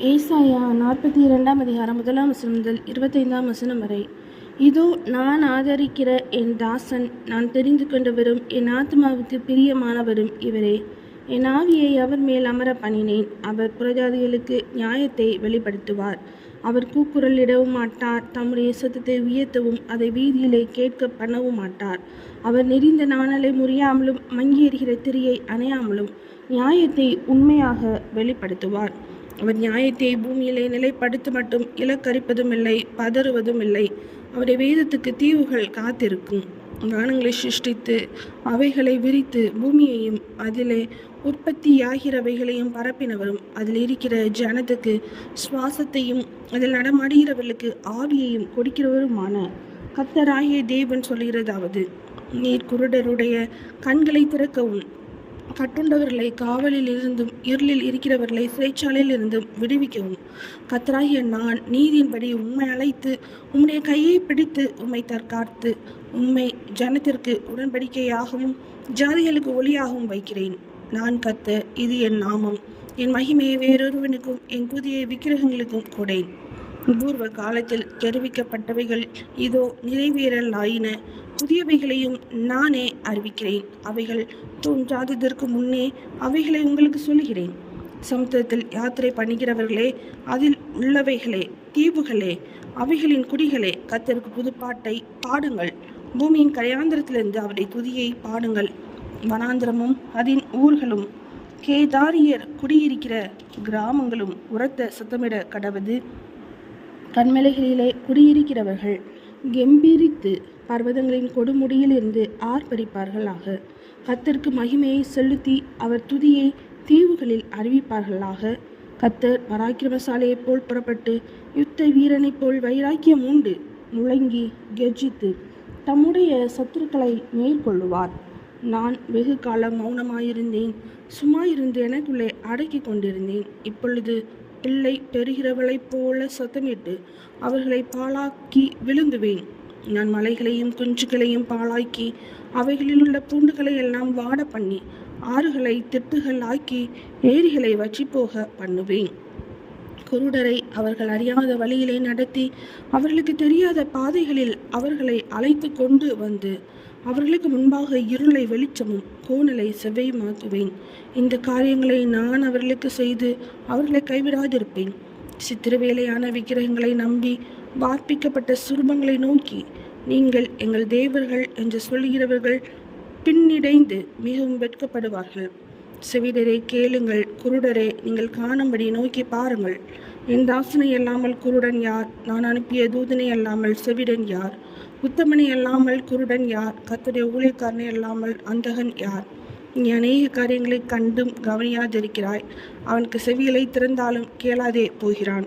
ஏசாயா 42 அதிகாரம் 1 வசனம் முதல் 25 வரை. இதோ நான் ஆதரிக்கிற என் தாசன், நான் தெரிந்து கொண்டவரும் என் ஆத்மாவுக்கு பிரியமானவரும் இவரே. என் ஆவியை அவர் மேல் அமர பண்ணினேன். அவர் புறஜாதிகளுக்கு நியாயத்தை வெளிப்படுத்துவார். அவர் கூக்குரலிடவும் மாட்டார், தம்முடைய சத்தத்தை உயர்த்தவும் அதை வீதியிலே கேட்க பண்ணவும் மாட்டார். அவர் நெறிந்த நாணலை முறியாமலும் மங்கி எறிகிற திரியை அணையாமலும் நியாயத்தை உண்மையாக வெளிப்படுத்துவார். அவர் நியாயத்தை பூமியிலே நிலைப்படுத்த மட்டும் இலக்கரிப்பதும் இல்லை, பதறுவதும் இல்லை. அவருடைய வேதத்துக்கு தீவுகள் காத்திருக்கும். வானங்களை சிருஷ்டித்து அவைகளை விரித்து பூமியையும் அதிலே உற்பத்தியாகிறவைகளையும் பரப்பினவரும் அதில் இருக்கிற ஜனத்துக்கு சுவாசத்தையும் அதில் நடமாடுகிறவர்களுக்கு ஆவியையும் கொடுக்கிறவருமான கர்த்தராகிய தேவன் சொல்கிறதாவது, நீர் குருடருடைய கண்களை திறக்கவும் கட்டுண்டவர்களை காவலில் இருந்தும் இருளில் இருக்கிறவர்களை சிறைச்சாலையில் இருந்தும் விடுவிக்கவும் கர்த்தராகிய நான் நீதியின்படி உம்மை அழைத்து உம்முடைய கையை பிடித்து உம்மை தற்காத்து உம்மை ஜனத்திற்கு உடன்படிக்கையாகவும் ஜாதிகளுக்கு ஒளியாகவும் வைக்கிறேன். நான் கர்த்தர், இது என் நாமம். என் மகிமையை வேறொருவனுக்கும் என் புதிய விக்கிரகங்களுக்கும் கொடேன். பூர்வ காலத்தில் தெரிவிக்கப்பட்டவைகள் இதோ நிறைவேறலாயின. புதியவைகளையும் நானே அறிவிக்கிறேன். அவைகள் தோன்றாததற்கு முன்னே அவைகளை உங்களுக்கு சொல்லுகிறேன். சமுத்திரத்தில் யாத்திரை பண்ணுகிறவர்களே, அதில் உள்ளவைகளே, தீவுகளே, அவைகளின் குடிகளே, கர்த்தருக்கு புதுப்பாட்டை பாடுங்கள். பூமியின் கரையாந்திரத்திலிருந்து அவருடைய துதியை பாடுங்கள். வனாந்திரமும் அதன் ஊர்களும் கேதாரியர் குடியிருக்கிற கிராமங்களும் உரத்த சத்தமிட கடவது. கண்மலைகளிலே குடியிருக்கிறவர்கள் கெம்பீரித்து பர்வதங்களின் கொடுமுடியிலிருந்து ஆர்ப்பரிப்பார்களாக. கர்த்தருக்கு மகிமையை செலுத்தி அவர் துதியை தீவுகளில் அறிவிப்பார்களாக. கர்த்தர் பராக்கிரமசாலையைப் போல் புறப்பட்டு யுத்த வீரனைப் போல் வைராக்கியம் உண்டு முழங்கி கெர்ஜித்து தம்முடைய சத்துருக்களை மேற்கொள்ளுவார். நான் வெகு காலம் மௌனமாயிருந்தேன், சும்மா இருந்து எனக்குள்ளே அடக்கி கொண்டிருந்தேன். இப்பொழுது பிள்ளை பெறுகிறவளைப் போல சத்தமிட்டு அவர்களை பாழாக்கி விழுங்குவேன். நான் மலைகளையும் குஞ்சுகளையும் பாழாக்கி அவைகளில் உள்ள பூண்டுகளை எல்லாம் வாட பண்ணி ஆறுகளை திட்டுகள் ஆக்கி ஏரிகளை வற்றிப்போக பண்ணுவேன். குருடரை அவர்கள் அறியாத வழியிலே நடத்தி அவர்களுக்கு தெரியாத பாதைகளில் அவர்களை அழைத்து கொண்டு வந்து அவர்களுக்கு முன்பாக இருளை வெளிச்சமும் கோணலை செவ்வையுமாக்குவேன். இந்த காரியங்களை நான் அவர்களுக்கு செய்து அவர்களை கைவிடாதிருப்பேன். சித்திரவேலையான விக்கிரகங்களை நம்பி வார்ப்பிக்கப்பட்ட சுரூபங்களை நோக்கி நீங்கள் எங்கள் தேவர்கள் என்று சொல்கிறவர்கள் பின்னிடைந்து மிகவும் வெட்கப்படுவார்கள். செவிடரே கேளுங்கள், குருடரே நீங்கள் காணும்படி நோக்கி பாருங்கள். என் தாசனை அல்லாமல் குருடன் யார்? நான் அனுப்பிய தூதனை அல்லாமல் செவிடன் யார்? உத்தமனை அல்லாமல் குருடன் யார்? கர்த்தருடைய ஊழியக்காரனை அல்லாமல் அந்தகன் யார்? நீ அநேக காரியங்களை கண்டும் கவனியாதிருக்கிறாய். அவனுக்கு செவிகளை திறந்தாலும் கேளாதே போகிறான்.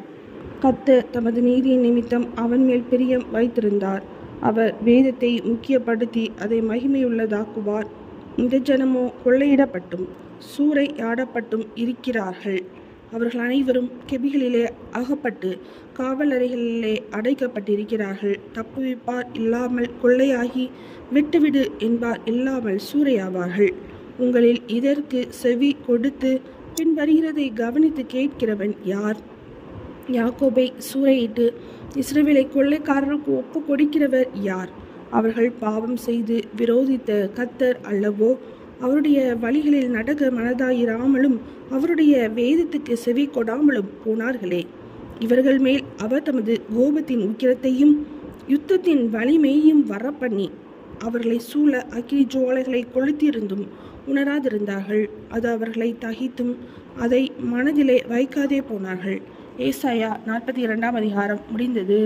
கர்த்தர் தமது நீதியின் நிமித்தம் அவன் மேல் பிரியம் வைத்திருந்தார். அவர் வேதத்தை முக்கியப்படுத்தி அதை மகிமையுள்ளதாக்குவார். இந்த ஜனமோ கொள்ளையிடப்பட்டும் சூறையாடப்பட்டும் இருக்கிறார்கள். அவர்கள் அனைவரும் கெபிகளிலே அகப்பட்டு காவலறைகளிலே அடைக்கப்பட்டிருக்கிறார்கள். தப்புவிப்பார் இல்லாமல் கொள்ளையாகி விட்டுவிடு என்பார் இல்லாமல் சூறையாவார்கள். உங்களில் இதற்கு செவி கொடுத்து பின் வருகிறதை கவனித்து கேட்கிறவன் யார்? யாக்கோபை சூறையிட்டு இஸ்ரவேலை கொள்ளைக்காரருக்கு ஒப்பு கொடுக்கிறவர் யார்? அவர்கள் பாவம் செய்து விரோதித்த கர்த்தர் அல்லவோ? அவருடைய வழிகளில் நடக்க மனதாயிராமலும் அவருடைய வேதத்துக்கு செவி கொடாமலும் போனார்களே. இவர்கள் மேல் அவர் தமது கோபத்தின் உக்கிரத்தையும் யுத்தத்தின் வலிமையையும் வரப்பண்ணி அவர்களை சூழ அக்கினி ஜுவாலைகளை கொளுத்தியிருந்தும் உணராதிருந்தார்கள். அது அவர்களை தகித்தும் அதை மனதிலே வைக்காதே போனார்கள். ஏசாயா 42 அதிகாரம் முடிந்தது.